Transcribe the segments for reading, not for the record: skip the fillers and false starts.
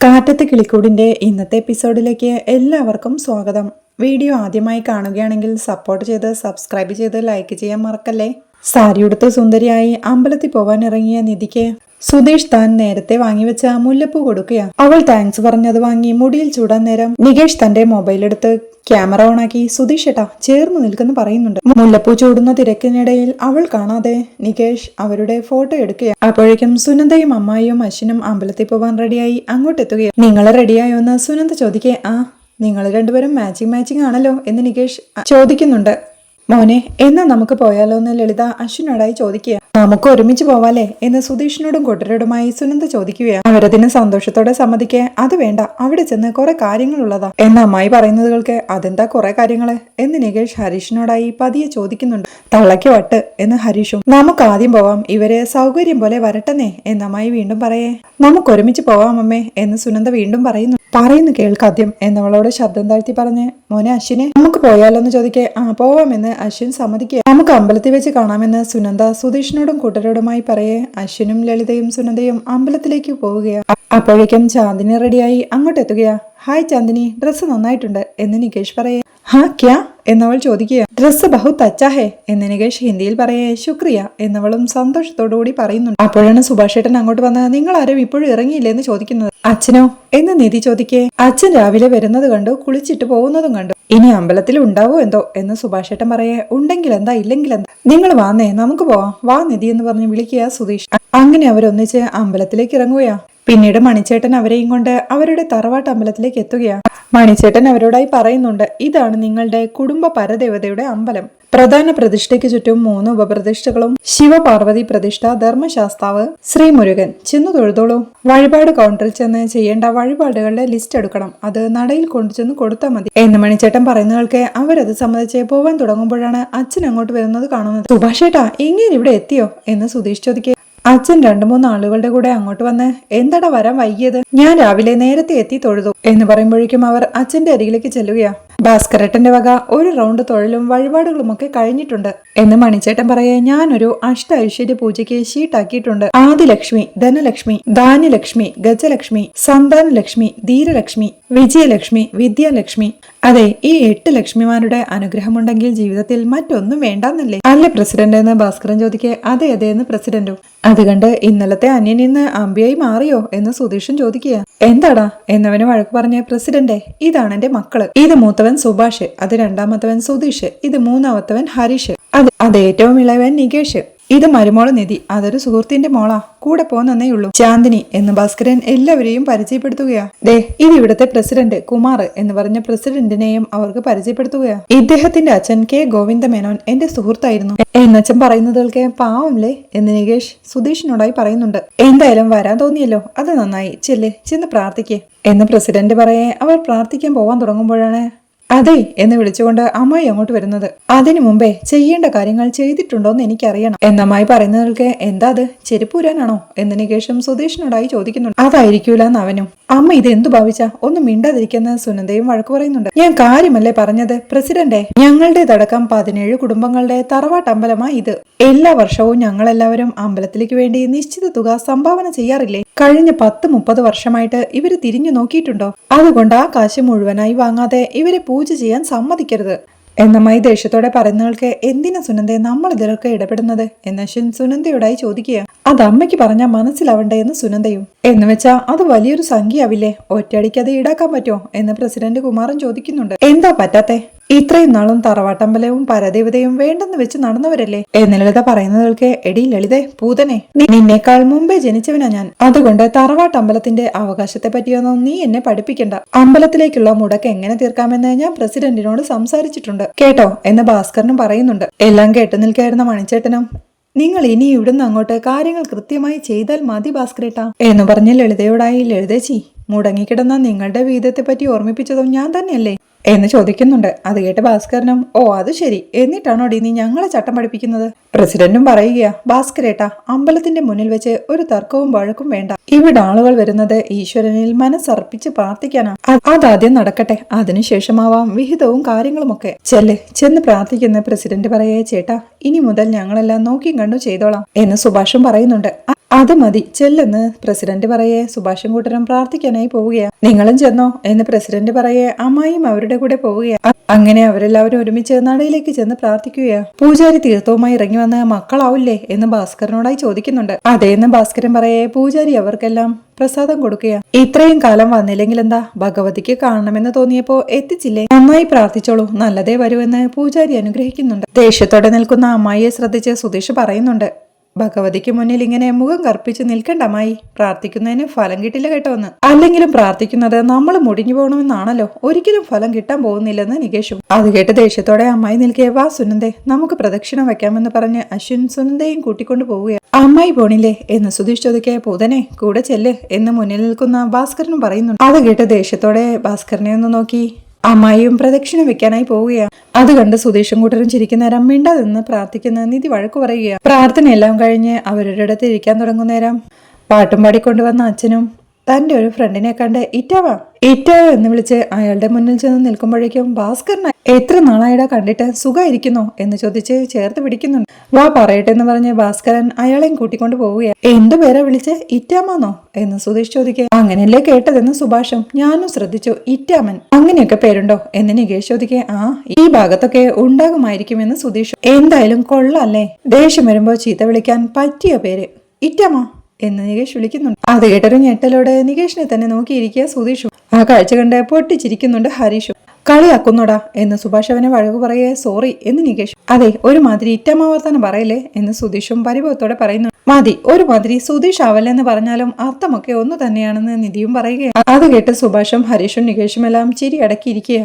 കാറ്റത്ത് കിളിക്കൂടിന്റെ ഇന്നത്തെ എപ്പിസോഡിലേക്ക് എല്ലാവർക്കും സ്വാഗതം. വീഡിയോ ആദ്യമായി കാണുകയാണെങ്കിൽ സപ്പോർട്ട് ചെയ്ത് സബ്സ്ക്രൈബ് ചെയ്ത് ലൈക്ക് ചെയ്യാൻ മറക്കല്ലേ. സാരിയുടുത്ത് സുന്ദരിയായി അമ്പലത്തിൽ പോവാൻ ഇറങ്ങിയ നിധിക്ക് സുധീഷ് താൻ നേരത്തെ വാങ്ങിവെച്ച മുല്ലപ്പൂ കൊടുക്കുക. അവൾ താങ്ക്സ് പറഞ്ഞത് വാങ്ങി മുടിയിൽ ചൂടാൻ നേരം നികേഷ് തന്റെ മൊബൈൽ എടുത്ത് ക്യാമറ ഓണാക്കി സുധീഷ് ഏട്ടാ ചേർന്ന് നിൽക്കുന്നു പറയുന്നുണ്ട്. മുല്ലപ്പൂ ചൂടുന്ന തിരക്കിനിടയിൽ അവൾ കാണാതെ നികേഷ് അവരുടെ ഫോട്ടോ എടുക്കുക. അപ്പോഴേക്കും സുനന്ദയും അമ്മായിയും അശ്വിനും അമ്പലത്തിൽ പോവാൻ റെഡിയായി അങ്ങോട്ടെത്തുകയാണ്. നിങ്ങൾ റെഡിയായോ എന്ന് സുനന്ദ ചോദിക്കേ. ആ, നിങ്ങൾ രണ്ടുപേരും മാച്ചിങ് ആണല്ലോ എന്ന് നികേഷ് ചോദിക്കുന്നുണ്ട്. മോനെ എന്നാ നമുക്ക് പോയാലോ എന്ന് ലളിത അശ്വിനോടായി ചോദിക്കുക. നമുക്ക് ഒരുമിച്ച് പോവാലേ എന്ന് സുധീഷിനോടും കൂട്ടരോടുമായി സുനന്ദ ചോദിക്കുകയാണ്. അവരതിന് സന്തോഷത്തോടെ സമ്മതിക്കേ. അത് വേണ്ട, അവിടെ ചെന്ന് കുറെ കാര്യങ്ങളുള്ളതാ എന്ന് അമ്മായി പറയുന്നതുകൾക്ക് അതെന്താ കുറെ കാര്യങ്ങള് എന്ന് നികേഷ് ഹരീഷിനോടായി പതിയെ ചോദിക്കുന്നുണ്ട്. തള്ളയ്ക്ക് വട്ട് എന്ന് ഹരീഷും. നമുക്ക് ആദ്യം പോവാം, ഇവരെ സൗകര്യം പോലെ വരട്ടെന്നേ എന്ന് അമ്മായി വീണ്ടും പറയേ. നമുക്ക് ഒരുമിച്ച് പോവാം അമ്മേ എന്ന് സുനന്ദ വീണ്ടും പറയുന്നു കേൾക്കാദ്യം എന്നവളോട് ശബ്ദം താഴ്ത്തി പറഞ്ഞ് മോനെ അശ്വിനെ നമുക്ക് പോയാലോ എന്ന് ചോദിക്കേ. ആ പോവാമെന്ന് അശ്വിൻ സമ്മതിക്കുക. നമുക്ക് അമ്പലത്തിൽ വെച്ച് കാണാമെന്ന് സുനന്ദ സുധീഷിനോടും കൂട്ടരോടുമായി പറയേ. അശ്വിനും ലളിതയും സുനന്ദയും അമ്പലത്തിലേക്ക് പോവുകയാണ്. അപ്പോഴേക്കും ചാന്ദിനി റെഡിയായി അങ്ങോട്ടെത്തുകയാ. ഹായ് ചാന്ദിനി, ഡ്രസ്സ് നന്നായിട്ടുണ്ട് എന്ന് നികേഷ് പറയേ. ഹാ ക്യാ എന്നവൾ ചോദിക്കുക. ഡ്രസ്സ് ബഹുത് അച്ചാ ഹേ എന്ന് നികേഷ് ഹിന്ദിയിൽ പറയേ. ശുക്രിയ എന്നവളും സന്തോഷത്തോടുകൂടി പറയുന്നുണ്ട്. അപ്പോഴാണ് സുഭാഷ് ഏട്ടൻ അങ്ങോട്ട് വന്ന് നിങ്ങൾ ആരും ഇപ്പോഴും ഇറങ്ങിയില്ലേ എന്ന് ചോദിക്കുന്നത്. അച്ഛനോ എന്ന് നിധി ചോദിക്കേ. അച്ഛൻ രാവിലെ വരുന്നത് കണ്ടു, കുളിച്ചിട്ട് പോകുന്നതും കണ്ടു. ഇനി അമ്പലത്തിൽ ഉണ്ടാവോ എന്തോ എന്ന് സുഭാഷ് ഏട്ടൻ പറയേ. ഉണ്ടെങ്കിൽ എന്താ ഇല്ലെങ്കിൽ എന്താ, നിങ്ങൾ വാന്നേ നമുക്ക് പോവാം, വാ നിധി എന്ന് പറഞ്ഞ് വിളിക്കുക സുധീഷ്. അങ്ങനെ അവരൊന്നിച്ച് അമ്പലത്തിലേക്ക് ഇറങ്ങുകയാ. പിന്നീട് മണിച്ചേട്ടൻ അവരെയും കൊണ്ട് അവരുടെ തറവാട്ട് അമ്പലത്തിലേക്ക് എത്തുകയാണ്. മണിച്ചേട്ടൻ അവരോടായി പറയുന്നുണ്ട്, ഇതാണ് നിങ്ങളുടെ കുടുംബ പരദേവതയുടെ അമ്പലം. പ്രധാന പ്രതിഷ്ഠയ്ക്ക് ചുറ്റും 3 ഉപപ്രതിഷ്ഠകളും ശിവപാർവതി പ്രതിഷ്ഠ, ധർമ്മശാസ്താവ്, ശ്രീമുരുകൻ. ചെന്നു തൊഴുതോളൂ. വഴിപാട് കൗണ്ടറിൽ ചെന്ന് ചെയ്യേണ്ട വഴിപാടുകളുടെ ലിസ്റ്റ് എടുക്കണം, അത് നടയിൽ കൊണ്ടുചെന്ന് കൊടുത്താൽ മതി എന്ന് മണിച്ചേട്ടൻ പറയുന്നവർക്ക് അവരത് സമ്മതിച്ച് പോവാൻ തുടങ്ങുമ്പോഴാണ് അച്ഛൻ അങ്ങോട്ട് വരുന്നത് കാണുന്നത്. സുഭാഷേട്ടാ ഇങ്ങനെ ഇവിടെ എത്തിയോ എന്ന് സുധീഷ് ചോദിക്കേ. അച്ഛൻ 2-3 ആളുകളുടെ കൂടെ അങ്ങോട്ട് വന്ന് എന്താടാ വരാൻ വൈകിയത്, ഞാൻ രാവിലെ നേരത്തെ എത്തി തൊഴുതു എന്ന് പറയുമ്പോഴേക്കും അവർ അച്ഛന്റെ അരികിലേക്ക് ചെല്ലുകയാ. ഭാസ്കരേട്ടന്റെ വക ഒരു റൗണ്ട് തൊഴിലും വഴിപാടുകളും ഒക്കെ കഴിഞ്ഞിട്ടുണ്ട് എന്ന് മണിച്ചേട്ടൻ പറയേ. ഞാനൊരു ഐശ്വര്യ പൂജയ്ക്ക് ഷീട്ടാക്കിയിട്ടുണ്ട്. ആദിലക്ഷ്മി, ധനലക്ഷ്മി, ധാന്യലക്ഷ്മി, ഗജലക്ഷ്മി, സന്താനലക്ഷ്മി, ധീരലക്ഷ്മി, വിജയലക്ഷ്മി, വിദ്യാലക്ഷ്മി. അതെ, ഈ 8 ലക്ഷ്മിമാരുടെ അനുഗ്രഹമുണ്ടെങ്കിൽ ജീവിതത്തിൽ മറ്റൊന്നും വേണ്ടെന്നല്ലേ അല്ലേ പ്രസിഡന്റ് എന്ന് ഭാസ്കരൻ ചോദിക്കേ. അതെ അതെ എന്ന് പ്രസിഡന്റും. അത് കണ്ട് ഇന്നലത്തെ അന്യനിന്ന് അമ്പിയായി മാറിയോ എന്ന് സുധീഷും ചോദിക്കുക. എന്താടാ എന്നവന് വഴക്ക് പറഞ്ഞ പ്രസിഡന്റെ, ഇതാണ് എന്റെ മക്കള്. ഇത് മൂത്തവൻ സുഭാഷ്, അത് രണ്ടാമത്തവൻ സുധീഷ്, ഇത് മൂന്നാമത്തവൻ ഹരീഷ്, അത് ഏറ്റവും ഇളയവൻ നികേഷ്, ഇത് മരുമോള് നിധി, അതൊരു സുഹൃത്തിന്റെ മോളാ, കൂടെ പോന്നേ ഉള്ളൂ ചാന്ദിനി എന്ന് ഭാസ്കരൻ എല്ലാവരെയും പരിചയപ്പെടുത്തുകയാ. ദേ ഇത് ഇവിടുത്തെ പ്രസിഡന്റ് കുമാർ എന്ന് പറഞ്ഞ പ്രസിഡന്റിനെയും അവർക്ക് പരിചയപ്പെടുത്തുകയാ. ഇദ്ദേഹത്തിന്റെ അച്ഛൻ കെ ഗോവിന്ദ മേനോൻ എന്റെ സുഹൃത്തായിരുന്നു എന്നച്ഛൻ പറയുന്നതൊക്കെ പാവംല്ലേ എന്ന് നികേഷ് സുധീഷിനോടായി പറയുന്നുണ്ട്. എന്തായാലും വരാൻ തോന്നിയല്ലോ, അത് നന്നായി, ചെന്ന് പ്രാർത്ഥിക്കേ എന്ന് പ്രസിഡന്റ് പറയേ. അവർ പ്രാർത്ഥിക്കാൻ പോവാൻ തുടങ്ങുമ്പോഴാണ് അതെ എന്ന് വിളിച്ചുകൊണ്ട് അമ്മായി അങ്ങോട്ട് വരുന്നത്. അതിനു മുമ്പേ ചെയ്യേണ്ട കാര്യങ്ങൾ ചെയ്തിട്ടുണ്ടോന്ന് എനിക്കറിയണം എന്നമ്മായി പറയുന്നവർക്ക്. എന്താ അത്, ചെരുപ്പൂരാനാണോ എന്ന് നികേഷും സുധീഷിനോടായി ചോദിക്കുന്നുണ്ട്. അതായിരിക്കൂലെന്ന് അവനും. അമ്മ ഇത് എന്തു ഭാവിച്ച ഒന്നും മിണ്ടാതിരിക്കുന്ന സുനന്ദയും വഴക്ക് പറയുന്നുണ്ട്. ഞാൻ കാര്യമല്ലേ പറഞ്ഞത് പ്രസിഡന്റെ, ഞങ്ങളുടേതടക്കം 17 കുടുംബങ്ങളുടെ തറവാട്ടമ്പലമാ ഇത്. എല്ലാ വർഷവും ഞങ്ങളെല്ലാവരും അമ്പലത്തിലേക്ക് വേണ്ടി നിശ്ചിത തുക സംഭാവന ചെയ്യാറില്ലേ. കഴിഞ്ഞ 10-30 വർഷമായിട്ട് ഇവര് തിരിഞ്ഞു നോക്കിയിട്ടുണ്ടോ? അതുകൊണ്ട് ആ കാശ് മുഴുവനായി വാങ്ങാതെ ഇവരെ പൂജ ചെയ്യാൻ സമ്മതിക്കരുത് എന്നമ്മായി ദേഷ്യത്തോടെ പറയുന്നവൾക്ക്. എന്തിനാ സുനന്ദയെ നമ്മൾ ഇതിലൊക്കെ ഇടപെടുന്നത് എന്ന് അശ്വിൻ സുനന്ദയോടായി ചോദിക്കുക. അത് അമ്മയ്ക്ക് പറഞ്ഞാൽ മനസ്സിലാവണ്ടേ എന്ന് സുനന്ദയും. എന്ന് വെച്ചാ അത് വലിയൊരു സംഖ്യയാവില്ലേ, ഒറ്റയടിക്ക് അത് ഈടാക്കാൻ പറ്റുമോ എന്ന് പ്രസിഡന്റ് കുമാരൻ ചോദിക്കുന്നുണ്ട്. എന്താ പറ്റാത്തെ, ഇത്രയും നാളും തറവാട്ടമ്പലവും പരദേവതയും വേണ്ടെന്ന് വെച്ച് നടന്നവരല്ലേ എന്ന് ലളിത പറയുന്നവർക്ക്. എടി ലളിതേ പൂതനെ, നിന്നേക്കാൾ മുമ്പേ ജനിച്ചവനാ ഞാൻ, അതുകൊണ്ട് തറവാട്ടമ്പലത്തിന്റെ അവകാശത്തെ പറ്റിയൊന്നും നീ എന്നെ പഠിപ്പിക്കണ്ട. അമ്പലത്തിലേക്കുള്ള മുടക്ക് എങ്ങനെ തീർക്കാമെന്ന് ഞാൻ പ്രസിഡന്റിനോട് സംസാരിച്ചിട്ടുണ്ട് കേട്ടോ എന്ന് ഭാസ്കരനും പറയുന്നുണ്ട്. എല്ലാം കേട്ടു നിൽക്കായിരുന്ന മണിച്ചേട്ടനും നിങ്ങൾ ഇനി ഇവിടുന്ന് അങ്ങോട്ട് കാര്യങ്ങൾ കൃത്യമായി ചെയ്താൽ മതി ഭാസ്കരേട്ടാ എന്ന് പറഞ്ഞ് ലളിതയോടായി. ലളിതേച്ചി, മുടങ്ങിക്കിടന്ന നിങ്ങളുടെ വീതത്തെ പറ്റി ഓർമ്മിപ്പിച്ചതും ഞാൻ തന്നെയല്ലേ എന്ന് ചോദിക്കുന്നുണ്ട്. അത് കേട്ട് ഭാസ്കരനും ഓ അത് ശരി, എന്നിട്ടാണോ നീ ഞങ്ങളെ ചട്ടം പഠിപ്പിക്കുന്നത്. പ്രസിഡന്റും പറയുകയാ. ഭാസ്കരേട്ടാ, അമ്പലത്തിന്റെ മുന്നിൽ വെച്ച് ഒരു തർക്കവും വഴക്കും വേണ്ട. ഇവിടെ ആളുകൾ വരുന്നത് ഈശ്വരനിൽ മനസ്സർപ്പിച്ച് പ്രാർത്ഥിക്കാനാ. അതാദ്യം നടക്കട്ടെ, അതിനുശേഷമാവാം വിഹിതവും കാര്യങ്ങളുമൊക്കെ. ചെന്ന് പ്രാർത്ഥിക്കുന്ന പ്രസിഡന്റ് പറയേ. ചേട്ടാ, ഇനി മുതൽ ഞങ്ങളെല്ലാം നോക്കിയും കണ്ടു ചെയ്തോളാം എന്ന് സുഭാഷും പറയുന്നുണ്ട്. അത് മതി ചെല്ലെന്ന് പ്രസിഡന്റ് പറയെ സുഭാഷും കൂട്ടരും പ്രാർത്ഥിക്കാനായി പോവുകയാ. നിങ്ങളും ചെന്നോ എന്ന് പ്രസിഡന്റ് പറയെ അമ്മായിയും അവരുടെ കൂടെ പോവുകയാ. അങ്ങനെ അവരെല്ലാവരും ഒരുമിച്ച് നടയിലേക്ക് ചെന്ന് പ്രാർത്ഥിക്കുകയാ. പൂജാരി തീർത്ഥവുമായി ഇറങ്ങി വന്ന് മക്കളാവില്ലേ എന്ന് ഭാസ്കരനോടായി ചോദിക്കുന്നുണ്ട്. അതേന്ന് ഭാസ്കരൻ പറയെ പൂജാരി അവർക്കെല്ലാം പ്രസാദം കൊടുക്കുക. ഇത്രയും കാലം വന്നില്ലെങ്കിൽ എന്താ, ഭഗവതിക്ക് കാണണമെന്ന് തോന്നിയപ്പോ എത്തിച്ചില്ലേ, നന്നായി പ്രാർത്ഥിച്ചോളൂ, നല്ലതേ വരുമെന്ന് പൂജാരി അനുഗ്രഹിക്കുന്നുണ്ട്. ദേഷ്യത്തോടെ നിൽക്കുന്ന അമ്മായിയെ ശ്രദ്ധിച്ച് സുധീഷ് പറയുന്നുണ്ട്, ഭഗവതിക്ക് മുന്നിൽ ഇങ്ങനെ മുഖം കറുപ്പിച്ച് നിൽക്കണ്ട അമ്മായി, പ്രാർത്ഥിക്കുന്നതിന് ഫലം കിട്ടില്ല കേട്ടോന്ന്. അല്ലെങ്കിലും പ്രാർത്ഥിക്കുന്നത് നമ്മൾ മുടിഞ്ഞു പോകണമെന്നാണല്ലോ, ഒരിക്കലും ഫലം കിട്ടാൻ പോകുന്നില്ലെന്ന് നികേഷും. അത് കേട്ട് ദേഷ്യത്തോടെ അമ്മായി നിൽക്കേ, വാ സുനന്ദേ നമുക്ക് പ്രദക്ഷിണം വെക്കാമെന്ന് പറഞ്ഞ് അശ്വിൻ സുനന്ദയും കൂട്ടിക്കൊണ്ടു പോവുകയാണ്. അമ്മായി പോണില്ലേ എന്ന് സുധീഷ് ചോദിക്കേ, പൂതനെ കൂടെ ചെല്ല് എന്ന് മുന്നിൽ നിൽക്കുന്ന ഭാസ്കരനും പറയുന്നുണ്ട്. അത് കേട്ട് ദേഷ്യത്തോടെ ഭാസ്കരനെ ഒന്ന് നോക്കി അമ്മായിയും പ്രദക്ഷിണം വെക്കാനായി പോവുകയാണ്. അത് കണ്ട് സുധീഷും കൂട്ടരും ചിരിക്കുന്നേരം മിണ്ടാതെന്ന് പ്രാർത്ഥിക്കുന്ന നിധി വഴക്കു പറയുക. പ്രാർത്ഥനയെല്ലാം കഴിഞ്ഞ് അവരുടെ അടുത്ത് ഇരിക്കാൻ തുടങ്ങുന്നേരം പാട്ടും പാടിക്കൊണ്ടുവന്ന അച്ഛനും തന്റെ ഒരു ഫ്രണ്ടിനെ കണ്ട് ഇറ്റാവാ എന്ന് വിളിച്ച് അയാളുടെ മുന്നിൽ ചെന്ന് നിൽക്കുമ്പോഴേക്കും ഭാസ്കരൻ എത്ര നാളായിടാ കണ്ടിട്ട്, സുഖമായിരിക്കുന്നോ എന്ന് ചോദിച്ച് ചേർത്ത് പിടിക്കുന്നുണ്ട്. വാ പറയട്ടെ എന്ന് പറഞ്ഞ് ഭാസ്കരൻ അയാളെയും കൂട്ടിക്കൊണ്ട് പോവുകയാണ്. എന്തു പേരെ വിളിച്ച് ഇറ്റാമാന്നോ എന്ന് സുധീഷ് ചോദിക്കുക. അങ്ങനെയല്ലേ കേട്ടതെന്ന് സുഭാഷും. ഞാനും ശ്രദ്ധിച്ചു, ഇറ്റാമൻ അങ്ങനെയൊക്കെ പേരുണ്ടോ എന്ന് നികേഷ് ചോദിക്കുക. ആ ഈ ഭാഗത്തൊക്കെ ഉണ്ടാകുമായിരിക്കുമെന്ന് സുധീഷ്. എന്തായാലും കൊള്ളാല്ലേ, ദേഷ്യം വരുമ്പോ ചീത്ത വിളിക്കാൻ പറ്റിയ പേര് ഇറ്റാമ എന്ന് നികേഷ് വിളിക്കുന്നുണ്ട്. അത് കേട്ടൊരു ഞെട്ടലോടെ നികേഷിനെ തന്നെ നോക്കിയിരിക്കുക സുധീഷും. ആ കാഴ്ച കണ്ട് പൊട്ടിച്ചിരിക്കുന്നുണ്ട് ഹരീഷും. കളിയാക്കുന്നോടാ എന്ന് സുഭാഷ് അവനെ വഴകു പറയേ. സോറി എന്ന് നികേഷ്. അതെ ഒരുമാതിരി ഇറ്റമാവർത്തനം പറയല്ലേ എന്ന് സുധീഷും പരിഭവത്തോടെ പറയുന്നു. മതി ഒരുമാതിരി സുധീഷ് ആവല്ലെന്ന് പറഞ്ഞാലും അർത്ഥമൊക്കെ ഒന്നു തന്നെയാണെന്ന് നിധിയും പറയുകയാണ്. അത് കേട്ട് സുഭാഷും ഹരീഷും നികേഷും എല്ലാം ചിരി അടക്കിയിരിക്കുക.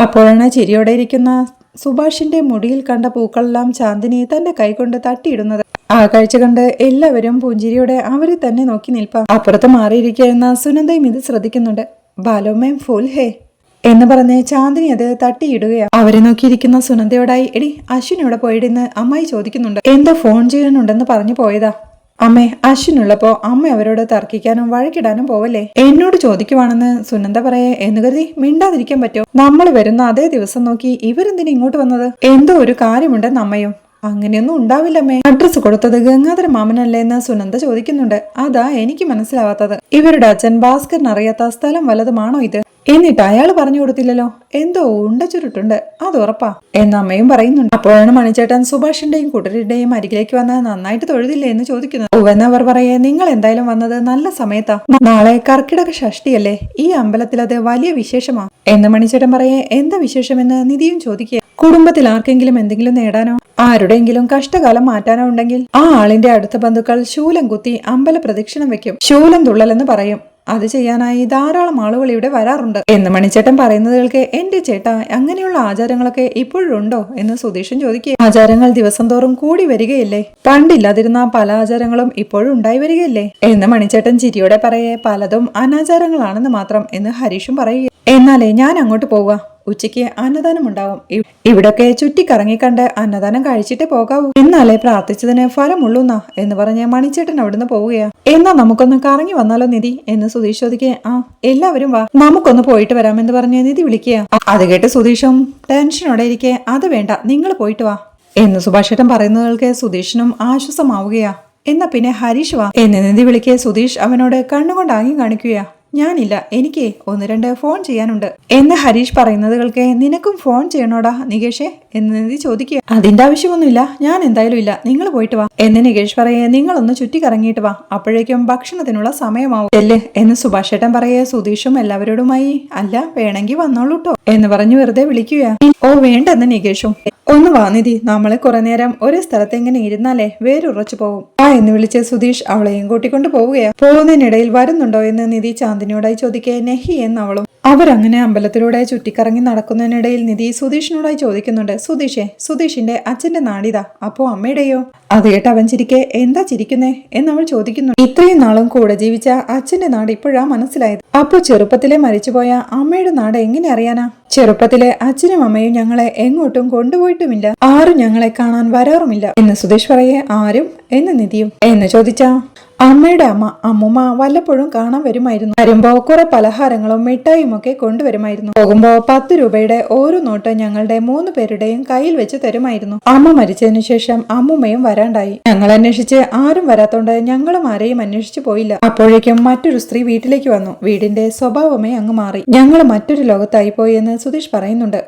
അപ്പോഴാണ് ചിരിയോടെ ഇരിക്കുന്ന സുഭാഷിന്റെ മുടിയിൽ കണ്ട പൂക്കളെല്ലാം ചാന്ദിനി തന്റെ കൈകൊണ്ട് തട്ടിയിടുന്നത്. ആ കാഴ്ച കണ്ട് എല്ലാവരും പുഞ്ചിരിയോടെ അവരെ തന്നെ നോക്കി നിൽപ്പാം. അപ്പുറത്ത് മാറിയിരിക്കുന്ന സുനന്ദയും ഇത് ശ്രദ്ധിക്കുന്നുണ്ട്. ബാലോമേം ഫുൾ ഹേ എന്ന് പറഞ്ഞ് ചാന്ദിനി അത് തട്ടിയിടുകയാണ്. അവരെ നോക്കിയിരിക്കുന്ന സുനന്ദയോടായി, എടി അശ്വിനോടെ പോയിടുന്ന് അമ്മായി ചോദിക്കുന്നുണ്ട്. എന്തോ ഫോൺ ചെയ്യാനുണ്ടെന്ന് പറഞ്ഞു പോയതാ. അമ്മേ അശ്വിനുള്ളപ്പോ അമ്മ അവരോട് തർക്കിക്കാനും വഴക്കിടാനും പോവല്ലേ, എന്നോട് ചോദിക്കുവാണെന്ന് സുനന്ദ പറയേ. എന്ന് കരുതി മിണ്ടാതിരിക്കാൻ പറ്റോ, നമ്മൾ വരുന്ന അതേ ദിവസം നോക്കി ഇവരെന്തിനാ ഇങ്ങോട്ട് വന്നത്, എന്തോ ഒരു കാര്യമുണ്ടെന്ന് അമ്മയും. അങ്ങനെയൊന്നും ഉണ്ടാവില്ലമ്മേ, അഡ്രസ് കൊടുത്തത് ഗംഗാധര മാമനല്ലേ എന്ന് സുനന്ദ ചോദിക്കുന്നുണ്ട്. അതാ എനിക്ക് മനസ്സിലാവാത്തത്, ഇവരുടെ അച്ഛൻ ഭാസ്കരൻ അറിയാത്ത സ്ഥലം വല്ലതുമാണോ ഇത്, എന്നിട്ട് അയാൾ പറഞ്ഞു കൊടുത്തില്ലല്ലോ, എന്തോ ഉണ്ട ചുരുട്ടുണ്ട് അത് ഉറപ്പാ എന്ന് അമ്മയും പറയുന്നുണ്ട്. അപ്പോഴാണ് മണിച്ചേട്ടൻ സുഭാഷിന്റെയും കൂട്ടരുടെയും അരികിലേക്ക് വന്ന് നന്നായിട്ട് തൊഴുതില്ലേ എന്ന് ചോദിക്കുന്നത്. ഉവെന്നവർ പറയേ, നിങ്ങൾ എന്തായാലും വന്നത് നല്ല സമയത്താ, നാളെ കർക്കിടക ഷഷ്ടിയല്ലേ, ഈ അമ്പലത്തിൽ അത് വലിയ വിശേഷമാ എന്ന് മണിച്ചേട്ടൻ പറയേ. എന്താ വിശേഷമെന്ന് നിധിയും ചോദിക്കുക. കുടുംബത്തിൽ ആർക്കെങ്കിലും എന്തെങ്കിലും നേടാനോ ആരുടെയെങ്കിലും കഷ്ടകാലം മാറ്റാനോ ഉണ്ടെങ്കിൽ ആ ആളിന്റെ അടുത്ത ബന്ധുക്കൾ ശൂലം കുത്തി അമ്പല പ്രദക്ഷിണം വെക്കും, ശൂലം തുള്ളലെന്ന് പറയും. അത് ചെയ്യാനായി ധാരാളം ആളുകൾ ഇവിടെ വരാറുണ്ട് എന്ന് മണിച്ചേട്ടൻ പറയുന്നത് കേൾക്കെ, എന്റെ ചേട്ടാ അങ്ങനെയുള്ള ആചാരങ്ങളൊക്കെ ഇപ്പോഴും ഉണ്ടോ എന്ന് സുധീഷൻ ചോദിക്കുക. ആചാരങ്ങൾ ദിവസം തോറും കൂടി വരികയില്ലേ, പണ്ടില്ലാതിരുന്ന പല ആചാരങ്ങളും ഇപ്പോഴും ഉണ്ടായി വരികയില്ലേ എന്ന് മണിച്ചേട്ടൻ ചിരിയോടെ പറയേ. പലതും അനാചാരങ്ങളാണെന്ന് മാത്രം എന്ന് ഹരീഷും പറയുക. എന്നാലേ ഞാൻ അങ്ങോട്ട് പോവുക, ഉച്ചയ്ക്ക് അന്നദാനം ഉണ്ടാവും, ഇവിടൊക്കെ ചുറ്റിക്കറങ്ങിക്കണ്ട് അന്നദാനം കഴിച്ചിട്ടേ പോകാവൂ, എന്നാലേ പ്രാർത്ഥിച്ചതിന് ഫലമുള്ളൂന്നാ എന്ന് പറഞ്ഞ് മണിച്ചേട്ടൻ അവിടുന്ന് പോവുകയാ. എന്നാ നമുക്കൊന്ന് കറങ്ങി വന്നാലോ നിധി എന്ന് സുധീഷ് ചോദിക്കുക. ആ എല്ലാവരും വാ നമുക്കൊന്ന് പോയിട്ട് വരാമെന്ന് പറഞ്ഞ് നിധി വിളിക്കുക. അത് കേട്ട് സുധീഷും ടെൻഷനോടെ ഇരിക്കെ, അത് വേണ്ട നിങ്ങൾ പോയിട്ട് വാ എന്ന് സുഭാഷേട്ടൻ പറയുന്നതുകൾക്ക് സുധീഷിനും ആശ്വാസമാവുകയാ. എന്നാ പിന്നെ ഹരീഷ് വാ എന്ന് നിധി വിളിക്കെ. സുധീഷ് അവനോട് കണ്ണുകൊണ്ട് ആംഗ്യം കാണിക്കുകയാ. ഞാനില്ല, എനിക്ക് 1-2 ഫോൺ ചെയ്യാനുണ്ട് എന്ന് ഹരീഷ് പറയുന്നത് കേൾക്കെ. നിനക്കും ഫോൺ ചെയ്യണോടാ നികേഷേ എന്ന് നിധി ചോദിക്കുക. അതിന്റെ ആവശ്യമൊന്നുമില്ല, ഞാൻ എന്തായാലും ഇല്ല, നിങ്ങൾ പോയിട്ട് വാ എന്ന് നികേഷ് പറയേ. നിങ്ങളൊന്ന് ചുറ്റിക്കറങ്ങിയിട്ട് വാ, അപ്പോഴേക്കും ഭക്ഷണത്തിനുള്ള സമയമാവും ചെല്ല് എന്ന് സുഭാഷേട്ടൻ പറയേ. സുധീഷും എല്ലാവരോടുമായി അല്ല വേണമെങ്കിൽ വന്നോളൂട്ടോ എന്ന് പറഞ്ഞു വെറുതെ വിളിക്കുക. ഓ വേണ്ടെന്ന് നികേഷും. ഒന്ന് വാ നിധി, നമ്മളെ കുറെ നേരം ഒരേ സ്ഥലത്ത് എങ്ങനെ ഇരുന്നാലേ വേരുറച്ചു പോകും ആ എന്ന് വിളിച്ച് സുധീഷ് അവളെയും കൂട്ടിക്കൊണ്ട് പോവുകയാ. പോകുന്നതിനിടയിൽ വരുന്നുണ്ടോ എന്ന് നിധി ചാന്ദിനിയോടായി ചോദിക്കേ. നെഹി എന്നവളും. അവരങ്ങനെ അമ്പലത്തിലൂടെ ചുറ്റിക്കറങ്ങി നടക്കുന്നതിനിടയിൽ നിധി സുധീഷിനോടായി ചോദിക്കുന്നുണ്ട്. സുധീഷിന്റെ അച്ഛന്റെ നാടിതാ, അപ്പോ അമ്മയുടെയോ? അത് കേട്ട് അവൻ ചിരിക്കെ. എന്താ ചിരിക്കുന്നേ എന്നവൾ ചോദിക്കുന്നു. ഇത്രയും നാളും കൂടെ ജീവിച്ച അച്ഛന്റെ നാട് ഇപ്പോഴാ മനസ്സിലായത്. അപ്പോ ചെറുപ്പത്തിലെ മരിച്ചുപോയ അമ്മയുടെ നാട് എങ്ങനെ അറിയാനാ? ചെറുപ്പത്തിലെ അച്ഛനും അമ്മയും ഞങ്ങളെ എങ്ങോട്ടും കൊണ്ടുപോയിട്ടുമില്ല, ആരും ഞങ്ങളെ കാണാൻ വരാറുമില്ല എന്ന് സുധീഷ് പറയേ. ആരും എന്ന് നിധിയും എന്ന് ചോദിച്ചാ അമ്മയുടെ അമ്മ അമ്മുമ്മ വല്ലപ്പോഴും കാണാൻ വരുമായിരുന്നു. വരുമ്പോ കുറെ പലഹാരങ്ങളും മിഠായും ഒക്കെ കൊണ്ടുവരുമായിരുന്നു. പോകുമ്പോ 10 രൂപയുടെ ഓരോ നോട്ട് ഞങ്ങളുടെ 3 പേരുടെയും കയ്യിൽ വെച്ച് തരുമായിരുന്നു. അമ്മ മരിച്ചതിനു ശേഷം അമ്മുമ്മയും വരാണ്ടായി. ഞങ്ങൾ അന്വേഷിച്ച് ആരും വരാത്തോണ്ട് ഞങ്ങളും ആരെയും അന്വേഷിച്ചു പോയില്ല. അപ്പോഴേക്കും മറ്റൊരു സ്ത്രീ വീട്ടിലേക്ക് വന്നു. വീടിന്റെ സ്വഭാവമേ അങ്ങ് മാറി. ഞങ്ങൾ മറ്റൊരു ലോകത്തായി പോയി എന്ന് സുധീഷ് പറയുന്നുണ്ട്.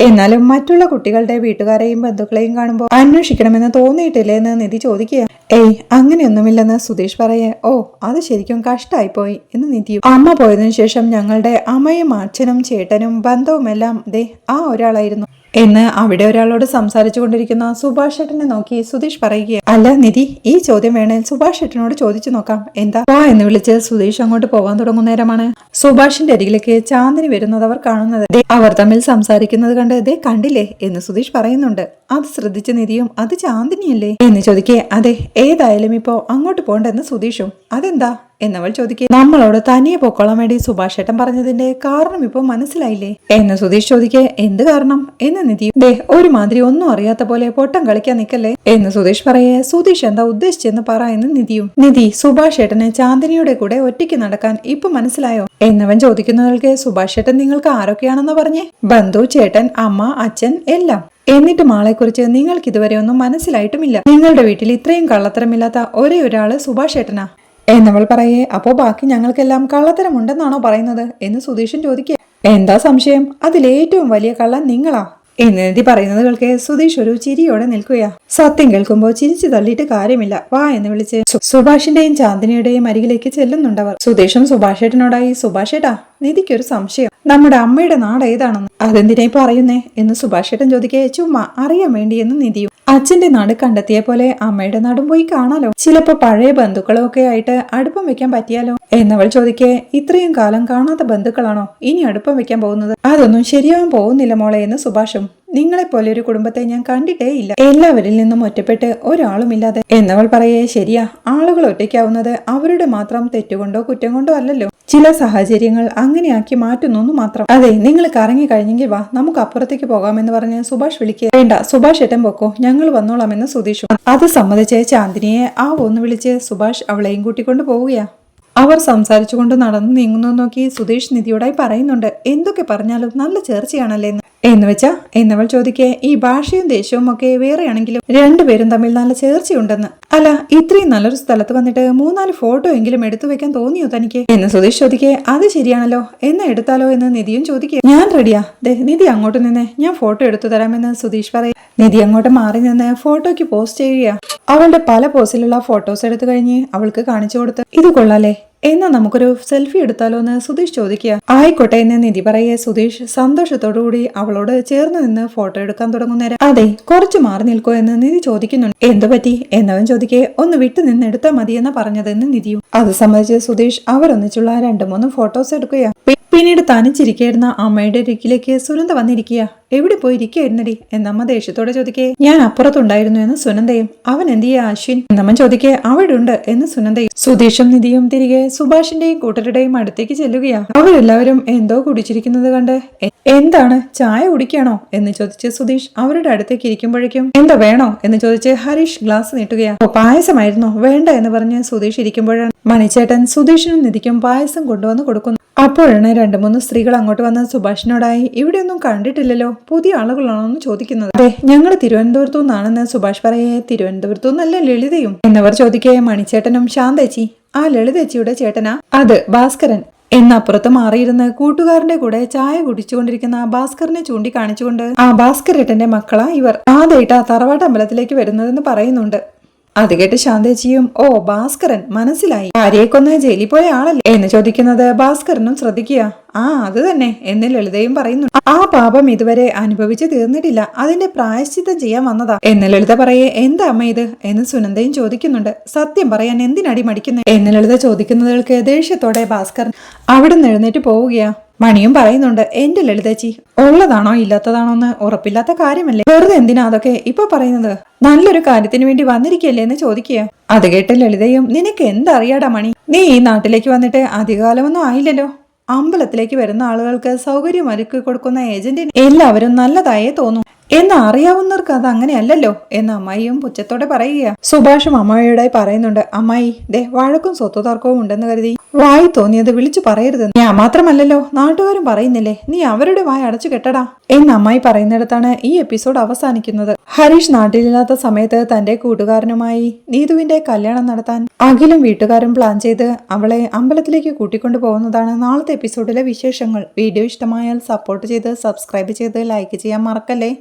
എന്നാലും മറ്റുള്ള കുട്ടികളുടെ വീട്ടുകാരെയും ബന്ധുക്കളെയും കാണുമ്പോൾ അന്വേഷിക്കണമെന്ന് തോന്നിയിട്ടില്ലേ എന്ന് നിധി ചോദിക്കുക. ഏയ് അങ്ങനെയൊന്നുമില്ലെന്ന് സുധീഷ് പറയേ. ഓ അത് ശരിക്കും കഷ്ടായിപ്പോയി എന്ന് നിധിയും. അമ്മ പോയതിനു ശേഷം ഞങ്ങളുടെ അമ്മയും അച്ഛനും ചേട്ടനും ബന്ധവുമെല്ലാം ദേ ആ ഒരാളായിരുന്നു എന്ന് അവിടെ ഒരാളോട് സംസാരിച്ചു കൊണ്ടിരിക്കുന്ന സുഭാഷ് ചേട്ടനെ നോക്കി സുധീഷ് പറയുക. അല്ല നിധി, ഈ ചോദ്യം വേണേൽ സുഭാഷ് ചേട്ടനോട് ചോദിച്ചു നോക്കാം. എന്താ വാ എന്ന് വിളിച്ച് സുധീഷ് അങ്ങോട്ട് പോകാൻ തുടങ്ങുന്ന നേരമാണ് സുഭാഷിന്റെ അരികിലേക്ക് ചാന്ദിനി വരുന്നത് അവർ കാണുന്നത്. അവർ തമ്മിൽ സംസാരിക്കുന്നത് കണ്ട് ദേ കണ്ടില്ലേ എന്ന് സുധീഷ് പറയുന്നുണ്ട്. അത് ശ്രദ്ധിച്ച നിധിയും അത് ചാന്ദിനിയല്ലേ എന്ന് ചോദിക്കേ. അതെ, ഏതായാലും ഇപ്പോ അങ്ങോട്ട് പോണ്ടെന്ന് സുധീഷും. അതെന്താ എന്നവൾ ചോദിക്കേ. നമ്മളോട് തനിയെ പൊക്കോളാൻ വേണ്ടി സുഭാഷ് ചേട്ടൻ പറഞ്ഞതിന്റെ കാരണം ഇപ്പൊ മനസ്സിലായില്ലേ എന്ന് സുധീഷ് ചോദിക്കേ. എന്ത് കാരണം എന്ന് നിധി. ദേ ഒരുമാതിരി ഒന്നും അറിയാത്ത പോലെ പൊട്ടം കളിക്കാൻ നിക്കല്ലേ എന്ന് സുധീഷ് പറയേ. സുധീഷ് എന്താ ഉദ്ദേശിച്ചെന്ന് പറ എന്ന് നിധിയും. നിധി, സുഭാഷ് ചേട്ടന് ചാന്ദിനിയുടെ കൂടെ ഒറ്റയ്ക്ക് നടക്കാൻ ഇപ്പൊ മനസ്സിലായോ എന്നവൻ ചോദിക്കുന്നവർക്ക്. സുഭാഷ് ചേട്ടൻ നിങ്ങൾക്ക് ആരൊക്കെയാണെന്ന് പറഞ്ഞേ? ബന്ധു, ചേട്ടൻ, അമ്മ, അച്ഛൻ എല്ലാം. എന്നിട്ട് ആളെക്കുറിച്ച് നിങ്ങൾക്ക് ഇതുവരെ ഒന്നും മനസ്സിലായിട്ടുമില്ല. നിങ്ങളുടെ വീട്ടിൽ ഇത്രയും കള്ളത്തരമില്ലാത്ത ഒരേ ഒരാള് സുഭാഷ് ചേട്ടനാ എന്നവൾ പറയേ. അപ്പോ ബാക്കി ഞങ്ങൾക്കെല്ലാം കള്ളത്തരമുണ്ടെന്നാണോ പറയുന്നത് എന്ന് സുധീഷൻ ചോദിക്കുക. എന്താ സംശയം? അതിലേറ്റവും വലിയ കള്ളൻ നിങ്ങളാ എന്ന് നിധി പറയുന്നത് കേൾക്കെ സുധീഷ് ഒരു ചിരിയോടെ നിൽക്കുകയാ. സത്യം കേൾക്കുമ്പോ ചിരിച്ചു തള്ളിയിട്ട് കാര്യമില്ല, വാ എന്ന് വിളിച്ച് സുഭാഷിന്റെയും ചാന്ദിനിയുടെയും അരികിലേക്ക് ചെല്ലുന്നുണ്ടവർ. സുധീഷും സുഭാഷേട്ടനോടായി. സുഭാഷേട്ടാ, നിധിക്കൊരു സംശയം. നമ്മുടെ അമ്മയുടെ നാട് ഏതാണെന്ന്. അതെന്തിനായി പറയുന്നേ എന്ന് സുഭാഷേട്ടൻ ചോദിക്കേ. ചുമ്മാ അറിയാൻ വേണ്ടി എന്ന് നിധിയും. അച്ഛന്റെ നാട് കണ്ടെത്തിയ പോലെ അമ്മയുടെ നാടും പോയി കാണാലോ. ചിലപ്പോ പഴയ ബന്ധുക്കളും ഒക്കെ ആയിട്ട് അടുപ്പം വെക്കാൻ പറ്റിയാലോ എന്നവൾ ചോദിക്കേ. ഇത്രയും കാലം കാണാത്ത ബന്ധുക്കളാണോ ഇനി അടുപ്പം വെക്കാൻ പോകുന്നത്? അതൊന്നും ശരിയാവാൻ പോകുന്നില്ല മോളെ എന്ന് സുഭാഷും. നിങ്ങളെപ്പോലെ ഒരു കുടുംബത്തെ ഞാൻ കണ്ടിട്ടേ ഇല്ല, എല്ലാവരിൽ നിന്നും ഒറ്റപ്പെട്ട് ഒരാളുമില്ലാതെ എന്നവൾ പറയേ. ശരിയാ, ആളുകൾ ഒറ്റയ്ക്കാവുന്നത് അവരുടെ മാത്രം തെറ്റുകൊണ്ടോ കുറ്റം കൊണ്ടോ അല്ലല്ലോ. ചില സാഹചര്യങ്ങൾ അങ്ങനെയാക്കി മാറ്റുന്നു മാത്രം. അതെ, നിങ്ങൾ കറങ്ങി കഴിഞ്ഞെങ്കിൽ വാ, നമുക്ക് അപ്പുറത്തേക്ക് പോകാമെന്ന് പറഞ്ഞ് സുഭാഷ് വിളിക്കുക. വേണ്ട, സുഭാഷ് ഏട്ടൻ പൊക്കോ, ഞങ്ങൾ വന്നോളാമെന്ന് സുധീഷും. അത് സമ്മതിച്ച് ചാന്ദിനിയെ ഒന്ന് വിളിച്ച് സുഭാഷ് അവളെയും കൂട്ടിക്കൊണ്ട് പോവുകയാ. അവർ സംസാരിച്ചുകൊണ്ട് നടന്നു നീങ്ങുന്നു നോക്കി സുധീഷ് നിധിയോടായി പറയുന്നുണ്ട്. എന്തൊക്കെ പറഞ്ഞാലും നല്ല ചേർച്ചയാണല്ലേ എന്ന് വെച്ചാ എന്നവൾ ചോദിക്കേ. ഈ ഭാഷയും ദേശവും ഒക്കെ വേറെയാണെങ്കിലും രണ്ടുപേരും തമ്മിൽ നല്ല ചേർച്ചയുണ്ടെന്ന്. അല്ല, ഇത്രയും നല്ലൊരു സ്ഥലത്ത് വന്നിട്ട് 3-4 ഫോട്ടോ എങ്കിലും എടുത്തു വെക്കാൻ തോന്നിയോ തനിക്ക് എന്ന് സുധീഷ് ചോദിക്കേ. അത് ശരിയാണല്ലോ, എന്നാ എടുത്താലോ എന്ന് നിധിയും ചോദിക്കേ. ഞാൻ റെഡിയാ, നിധി അങ്ങോട്ട് നിന്ന് ഞാൻ ഫോട്ടോ എടുത്തു തരാമെന്ന് സുധീഷ് പറയും. നിധി അങ്ങോട്ട് മാറി നിന്ന് ഫോട്ടോയ്ക്ക് പോസ്റ്റ് ചെയ്യുക. അവളുടെ പല പോസിലുള്ള ഫോട്ടോസ് എടുത്തു കഴിഞ്ഞ് അവൾക്ക് കാണിച്ചു കൊടുത്ത്. ഇത് കൊള്ളാലേ, എന്നാ നമുക്കൊരു സെൽഫി എടുത്താലോ എന്ന് സുധീഷ് ചോദിക്കുക. ആയിക്കോട്ടെ എന്ന് നിധി പറയേ. സുധീഷ് സന്തോഷത്തോടുകൂടി അവളോട് ചേർന്ന് നിന്ന് ഫോട്ടോ എടുക്കാൻ തുടങ്ങുന്നേരം അതെ കുറച്ച് മാറി നിൽക്കോ എന്ന് നിധി ചോദിക്കുന്നുണ്ട്. എന്തു പറ്റി എന്നവൻ ചോദിക്കേ. ഒന്ന് വിട്ടു നിന്ന് എടുത്താൽ മതിയെന്ന് പറഞ്ഞതെന്ന് നിധിയും. അത് സംബന്ധിച്ച് സുധീഷ് അവരൊന്നിച്ചുള്ള 2-3 ഫോട്ടോസ് എടുക്കുകയാ. പിന്നീട് തനിച്ചിരിക്കായിരുന്ന അമ്മയുടെ അരികിലേക്ക് സുനന്ദ വന്നിരിക്കുക. എവിടെ പോയിരിക്കായിരുന്നടി എന്നമ്മ ദേഷ്യത്തോടെ ചോദിക്കേ. ഞാൻ അപ്പുറത്തുണ്ടായിരുന്നു എന്ന് സുനന്ദയും. അവൻ എന്ത് ചെയ്യാ അശ്വിൻ എന്നമ്മ ചോദിക്കേ. അവിടെ ഉണ്ട് എന്ന് സുനന്ദയും. സുധീഷും നിധിയും തിരികെ സുഭാഷിന്റെയും കൂട്ടരുടെയും അടുത്തേക്ക് ചെല്ലുകയാ. അവരെല്ലാവരും എന്തോ കുടിച്ചിരിക്കുന്നത് കണ്ട് എന്താണ് ചായ കുടിക്കാണോ എന്ന് ചോദിച്ച് സുധീഷ് അവരുടെ അടുത്തേക്ക് ഇരിക്കുമ്പോഴേക്കും എന്താ വേണോ എന്ന് ചോദിച്ച് ഹരീഷ് ഗ്ലാസ് നീട്ടുകയാ. പായസമായിരുന്നോ? വേണ്ട എന്ന് പറഞ്ഞ് സുധീഷ് ഇരിക്കുമ്പോഴാണ് മണിച്ചേട്ടൻ സുധീഷിനും നിധിക്കും പായസം കൊണ്ടുവന്ന് കൊടുക്കുന്നു. അപ്പോഴാണ് 2-3 സ്ത്രീകൾ അങ്ങോട്ട് വന്ന് സുഭാഷിനോടായി. ഇവിടെയൊന്നും കണ്ടിട്ടില്ലല്ലോ, പുതിയ ആളുകളാണോ എന്ന് ചോദിക്കുന്നത്. അതെ, ഞങ്ങൾ തിരുവനന്തപുരത്തു നിന്നാണെന്ന് സുഭാഷ് പറയേ. തിരുവനന്തപുരത്തു നിന്നല്ലേ ലളിതയും എന്നവർ ചോദിക്കേ. മണിച്ചേട്ടനും ശാന്തേച്ചി. ആ ലളിതേച്ചിയുടെ ചേട്ടനാ? അത് ഭാസ്കരൻ എന്നപ്പുറത്ത് മാറിയിരുന്ന് കൂട്ടുകാരന്റെ കൂടെ ചായ കുടിച്ചുകൊണ്ടിരിക്കുന്ന ഭാസ്കറിനെ ചൂണ്ടിക്കാണിച്ചുകൊണ്ട് ആ ഭാസ്കരേട്ടന്റെ മക്കളാ ഇവർ. ആദ്യമായിട്ടാ തറവാട്ട് അമ്പലത്തിലേക്ക് വരുന്നതെന്ന് പറയുന്നുണ്ട്. അത് കേട്ട് ശാന്തേച്ചിയും ഓ ഭാസ്കരൻ മനസ്സിലായി, ഭാര്യയെ കൊന്ന് ജയിലിൽ പോയ ആളല്ലേ എന്ന് ചോദിക്കുന്നത് ഭാസ്കരനും ശ്രദ്ധിക്കുക. ആ അത് തന്നെ എന്ന് ലളിതയും പറയുന്നു. ആ പാപം ഇതുവരെ അനുഭവിച്ചു തീർന്നിട്ടില്ല, അതിന്റെ പ്രായശ്ചിത്തം ചെയ്യാൻ വന്നതാ എന്ന് ലളിത പറയേ. എന്താ അമ്മ ഇത് എന്ന് സുനന്ദയും ചോദിക്കുന്നുണ്ട്. സത്യം പറയാൻ എന്തിനടി മടിക്കുന്നത് എന്ന് ലളിത ചോദിക്കുന്നതുകൾക്ക് ദേഷ്യത്തോടെ ഭാസ്കരൻ അവിടെ നിന്ന് എഴുന്നേറ്റ് പോവുകയാ. മണിയും പറയുന്നുണ്ട്. എന്റെ ലളിതേച്ചി ഉള്ളതാണോ ഇല്ലാത്തതാണോ എന്ന് ഉറപ്പില്ലാത്ത കാര്യമല്ലേ, വെറുതെ എന്തിനാ അതൊക്കെ ഇപ്പൊ പറയുന്നത്? നല്ലൊരു കാര്യത്തിന് വേണ്ടി വന്നിരിക്കല്ലേ എന്ന് ചോദിക്കുക. അത് കേട്ട് ലളിതയും നിനക്ക് എന്തറിയാടാ മണി, നീ ഈ നാട്ടിലേക്ക് വന്നിട്ട് അധികകാലമൊന്നും ആയില്ലല്ലോ. അമ്പലത്തിലേക്ക് വരുന്ന ആളുകൾക്ക് സൗകര്യം ഒരുക്കി കൊടുക്കുന്ന ഏജന്റിന് എല്ലാവരും നല്ലതായേ തോന്നും. എന്ന് അറിയാവുന്നവർക്ക് അത് അങ്ങനെയല്ലല്ലോ എന്ന് അമ്മായിയും പുച്ഛത്തോടെ പറയുക. സുഭാഷും അമ്മായിയോടായി പറയുന്നുണ്ട്, അമ്മായി ദേ വഴക്കും സ്വത്തു തർക്കവും ഉണ്ടെന്ന് കരുതി വായി തോന്നിയത് വിളിച്ചു പറയരുത്. ഞാൻ മാത്രമല്ലല്ലോ നാട്ടുകാരും പറയുന്നില്ലേ, നീ അവരുടെ വായ അടച്ചു കെട്ടടാ എന്ന് അമ്മായി പറയുന്നിടത്താണ് ഈ എപ്പിസോഡ് അവസാനിക്കുന്നത്. ഹരീഷ് നാട്ടിലില്ലാത്ത സമയത്ത് തന്റെ കൂട്ടുകാരനുമായി നീതുവിന്റെ കല്യാണം നടത്താൻ അഖിലും വീട്ടുകാരും പ്ലാൻ ചെയ്ത് അവളെ അമ്പലത്തിലേക്ക് കൂട്ടിക്കൊണ്ടു പോകുന്നതാണ് നാളത്തെ എപ്പിസോഡിലെ വിശേഷങ്ങൾ. വീഡിയോ ഇഷ്ടമായാൽ സപ്പോർട്ട് ചെയ്ത് സബ്സ്ക്രൈബ് ചെയ്ത് ലൈക്ക് ചെയ്യാൻ മറക്കല്ലേ.